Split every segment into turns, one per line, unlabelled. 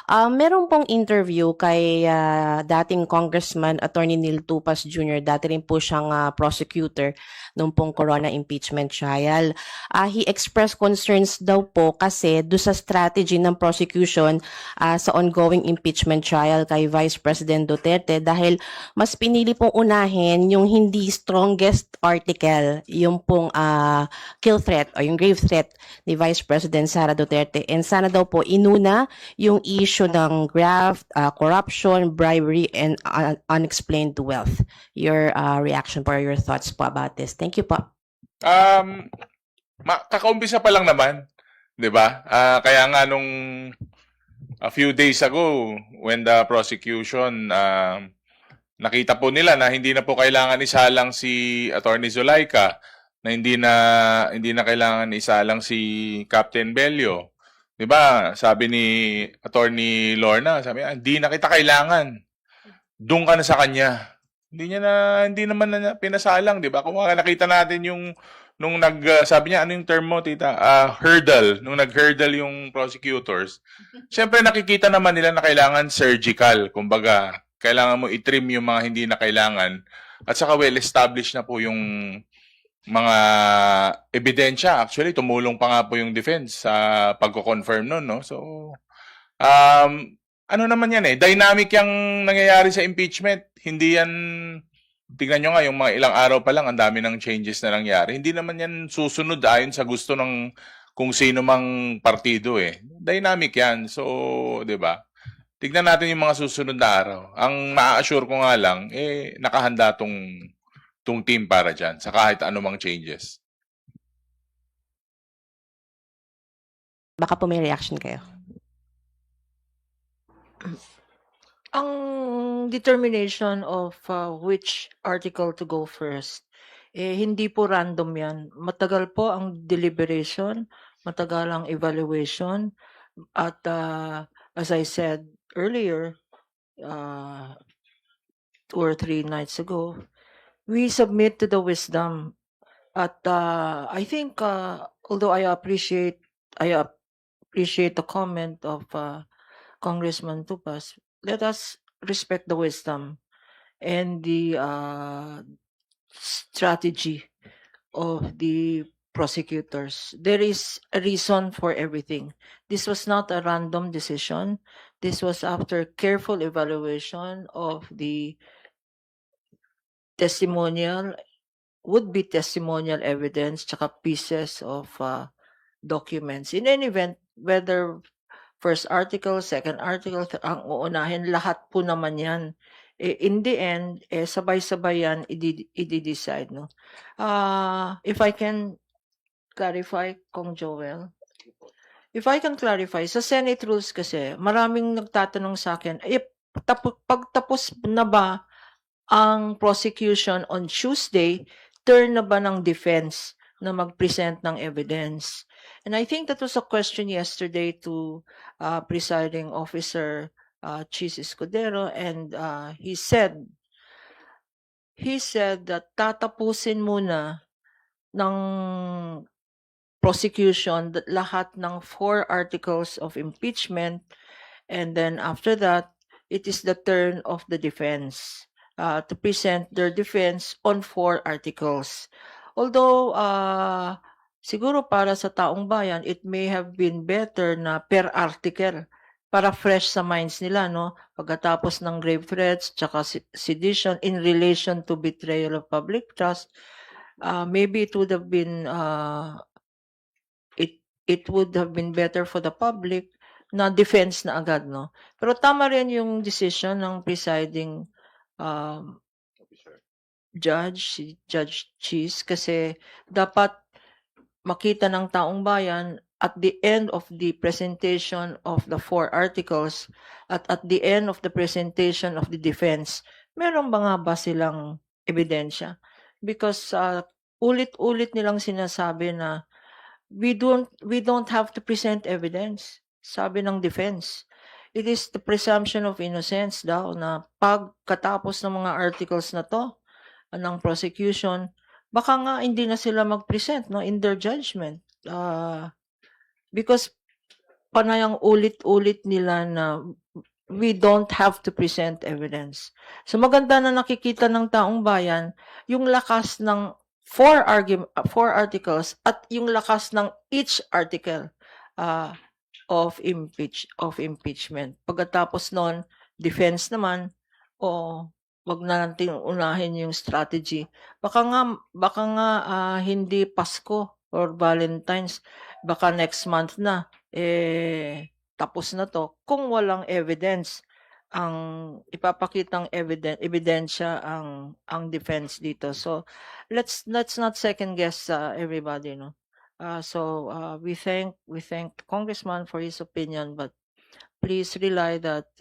Meron pong interview kay dating Congressman Attorney Neil Tupas Jr. Dati rin po siyang prosecutor nung pong corona impeachment trial. He expressed concerns daw po kasi do sa strategy ng prosecution sa ongoing impeachment trial kay Vice President Duterte dahil mas pinili pong unahin yung hindi strongest article, yung pong kill threat o yung grave threat ni Vice President Sara Duterte. And sana daw po inuna yung issue ng graft, corruption, bribery, and unexplained wealth. Your reaction po or your thoughts po about this. Thank you po.
Kakaumpisa pa lang naman, 'di ba? Kaya nga nung a few days ago when the prosecution nakita po nila na hindi na po kailangan isalang si Attorney Zulaika, na hindi na kailangan isalang si Captain Bello. 'Di ba? Sabi ni Attorney Lorna, sabi niya, hindi na kita kailangan. Doon ka na sa kanya. Hindi naman na pinasalang, 'di ba? Kung nakita natin yung nung sabi niya, ano yung term mo, tita? Hurdle. Nung nag-hurdle yung prosecutors. Siyempre nakikita naman nila na kailangan surgical. Kumbaga, kailangan mo i-trim yung mga hindi na kailangan. At saka well-established na po yung mga ebidensya. Actually, tumulong pa nga po yung defense sa pagko-confirm nun, no? So, ano naman yan eh, dynamic yung nangyayari sa impeachment. Hindi yan, tingnan nyo nga, yung mga ilang araw pa lang, ang dami ng changes na nangyari. Hindi naman yan susunod ayon sa gusto ng kung sino mang partido eh. Dynamic yan. So, di ba? Tignan natin yung mga susunod na araw. Ang maa-assure ko nga lang, nakahanda tong team para dyan sa kahit anumang changes.
Baka po may reaction kayo.
Ang determination of which article to go first, hindi po random yan. Matagal po ang deliberation, matagal ang evaluation, at as I said earlier, 2 or 3 nights ago, we submit to the wisdom. At I think, although I appreciate the comment of Congressman Tupas, let us respect the wisdom and the strategy of the prosecutors. There is a reason for everything. This was not a random decision. This was after careful evaluation of the would-be testimonial evidence tsaka pieces of documents. In any event, whether first article, second article, ang uunahin, lahat po naman yan. In the end, sabay-sabay yan, i-decide. No? If I can clarify, Kong Joel. If I can clarify, sa Senate rules kasi, maraming nagtatanong sa akin, pagtapos na ba ang prosecution on Tuesday, turn na ba ng defense na mag-present ng evidence? And I think that was a question yesterday to Presiding Officer Chis Escudero, and he said that tatapusin muna ng prosecution lahat ng 4 articles of impeachment, and then after that, it is the turn of the defense to present their defense on 4 articles. Although, siguro para sa taong bayan, it may have been better na per article para fresh sa minds nila, no? Pagkatapos ng grave threats, tsaka sedition in relation to betrayal of public trust, maybe it would have been better for the public na defense na agad, no? Pero tama rin yung decision ng presiding Judge Chis, kasi dapat makita ng taong bayan at the end of the presentation of the 4 articles at the end of the presentation of the defense, meron ba nga ba silang ebidensya? Because ulit-ulit nilang sinasabi na we don't have to present evidence, sabi ng defense. It is the presumption of innocence daw na pagkatapos ng mga articles na to ng prosecution, baka nga hindi na sila mag-present, no, in their judgment. Because panayang ulit-ulit nila na we don't have to present evidence. So maganda na nakikita ng taong bayan yung lakas ng four articles at yung lakas ng each article of impeachment. Pagkatapos noon, defense naman, o wag na nating unahin yung strategy. Baka nga hindi Pasko or Valentine's, baka next month na tapos na to kung walang evidence ang ipapakitang ebidensya ang defense dito. So let's not second guess everybody, no. We thank the congressman for his opinion, but please rely that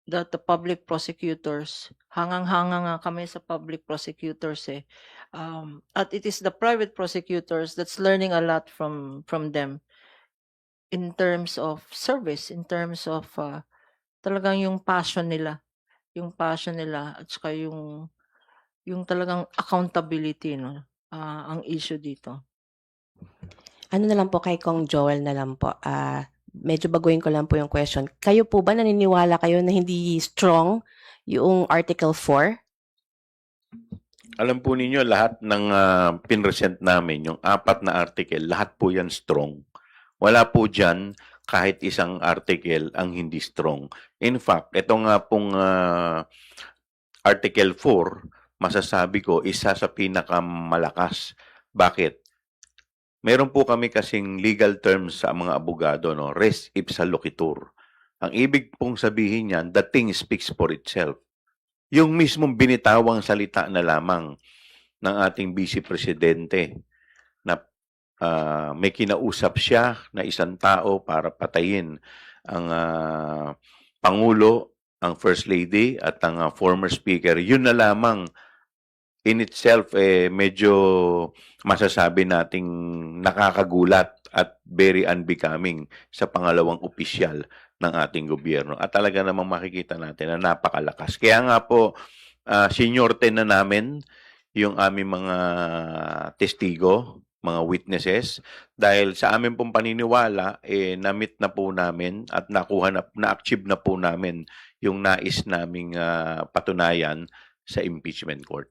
the public prosecutors, hangang-hanga nga kami sa public prosecutors at it is the private prosecutors that's learning a lot from them in terms of service, in terms of talagang yung passion nila at saka yung talagang accountability, no, ang issue dito.
Ano na lang po kay Kong Joel na lang po, medyo baguhin ko lang po yung question. Kayo po ba naniniwala kayo na hindi strong yung Article 4?
Alam po ninyo, lahat ng pinresent namin, yung 4 na article, lahat po yan strong. Wala po dyan kahit isang article ang hindi strong. In fact, ito nga pong Article 4, masasabi ko, isa sa pinakamalakas. Bakit? Meron po kami kasing legal terms sa mga abogado, no? Res ipsa loquitur. Ang ibig pong sabihin niyan, the thing speaks for itself. Yung mismong binitawang salita na lamang ng ating Vice Presidente na may kinausap siya na isang tao para patayin ang Pangulo, ang First Lady at ang former Speaker, yun na lamang in itself medyo masasabi nating nakakagulat at very unbecoming sa pangalawang opisyal ng ating gobyerno. At talaga namang makikita natin na napakalakas. Kaya nga po, sinyorte na namin yung aming mga testigo, mga witnesses, dahil sa aming pong paniniwala, na-meet na po namin at na-achieve na po namin yung nais naming patunayan sa impeachment court.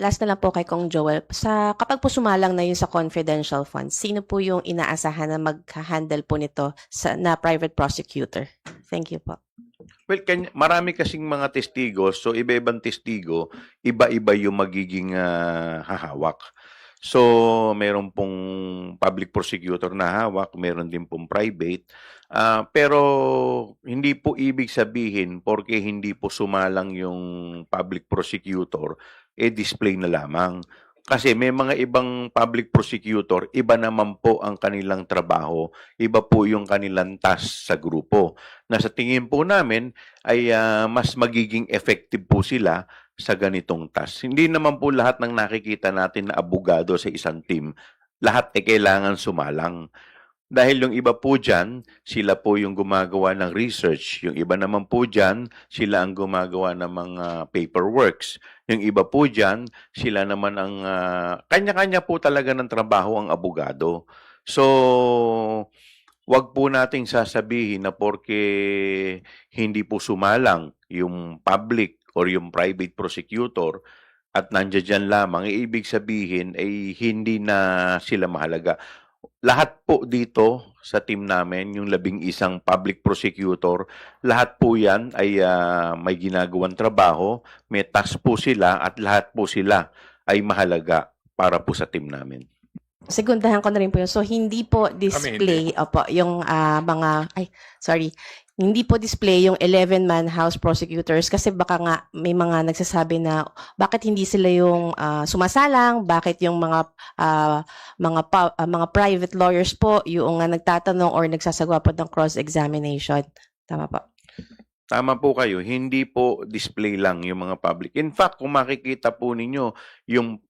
Last na lang po kay Kong Joel. Kapag po sumalang na yun sa confidential funds, sino po yung inaasahan na mag-handle po nito na private prosecutor? Thank you po.
Well, marami kasing mga testigo, so iba-ibang testigo, iba-iba yung magiging hahawak. So, meron pong public prosecutor na hawak, meron din pong private. Pero hindi po ibig sabihin porque hindi po sumalang yung public prosecutor, display na lamang. Kasi may mga ibang public prosecutor, iba naman po ang kanilang trabaho, iba po yung kanilang task sa grupo. Na sa tingin po namin ay mas magiging effective po sila sa ganitong task. Hindi naman po lahat ng nakikita natin na abogado sa isang team, lahat kailangan sumalang. Dahil yung iba po dyan, sila po yung gumagawa ng research. Yung iba naman po dyan, sila ang gumagawa ng mga paperworks. Yung iba po dyan, sila naman ang kanya-kanya po talaga ng trabaho ang abogado. So, wag po nating sasabihin na porque hindi po sumalang yung public or yung private prosecutor at nandiyan dyan lamang, ibig sabihin ay hindi na sila mahalaga. Lahat po dito sa team namin, yung 11 public prosecutor, lahat po yan ay may ginagawang trabaho, may task po sila at lahat po sila ay mahalaga para po sa team namin.
Segundahan ko na rin po yun. So, hindi po display, yung hindi po display yung 11-man House prosecutors kasi baka nga may mga nagsasabi na bakit hindi sila yung sumasalang, bakit yung mga private lawyers po yung nagtatanong or nagsasagawa po ng cross-examination. Tama po.
Tama po kayo, hindi po display lang yung mga public. In fact, kung makikita po ninyo yung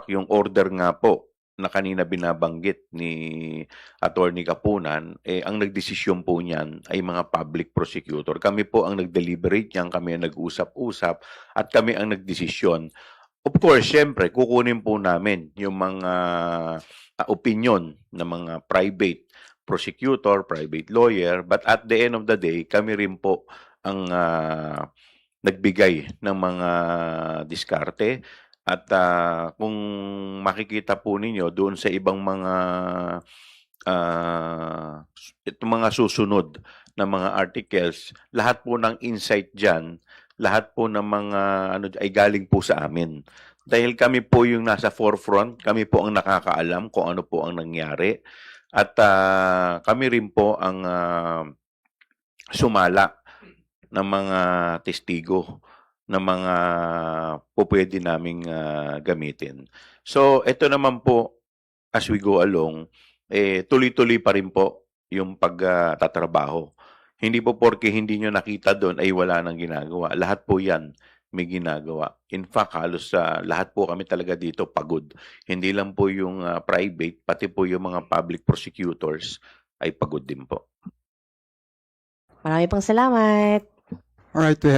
yung order nga po na kanina binabanggit ni Attorney Kapunan, ang nagdesisyon po niyan ay mga public prosecutor. Kami po ang nag-deliberate niyan, kami ang nag-usap-usap, at kami ang nagdesisyon. Of course, syempre, kukunin po namin yung mga opinion ng mga private prosecutor, private lawyer, but at the end of the day, kami rin po ang nagbigay ng mga diskarte. At kung makikita po ninyo doon sa ibang mga itong mga susunod na mga articles, lahat po ng insight dyan, lahat po ng mga ano ay galing po sa amin. Dahil kami po yung nasa forefront, kami po ang nakakaalam kung ano po ang nangyari. At kami rin po ang sumala ng mga testigo ng mga pupwede naming gamitin. So, ito naman po, as we go along, tuloy-tuloy pa rin po yung pagtatrabaho. Hindi po porke hindi nyo nakita doon ay wala nang ginagawa. Lahat po yan may ginagawa. In fact, halos lahat po kami talaga dito pagod. Hindi lang po yung private, pati po yung mga public prosecutors ay pagod din po.
Marami pong salamat.
All right, we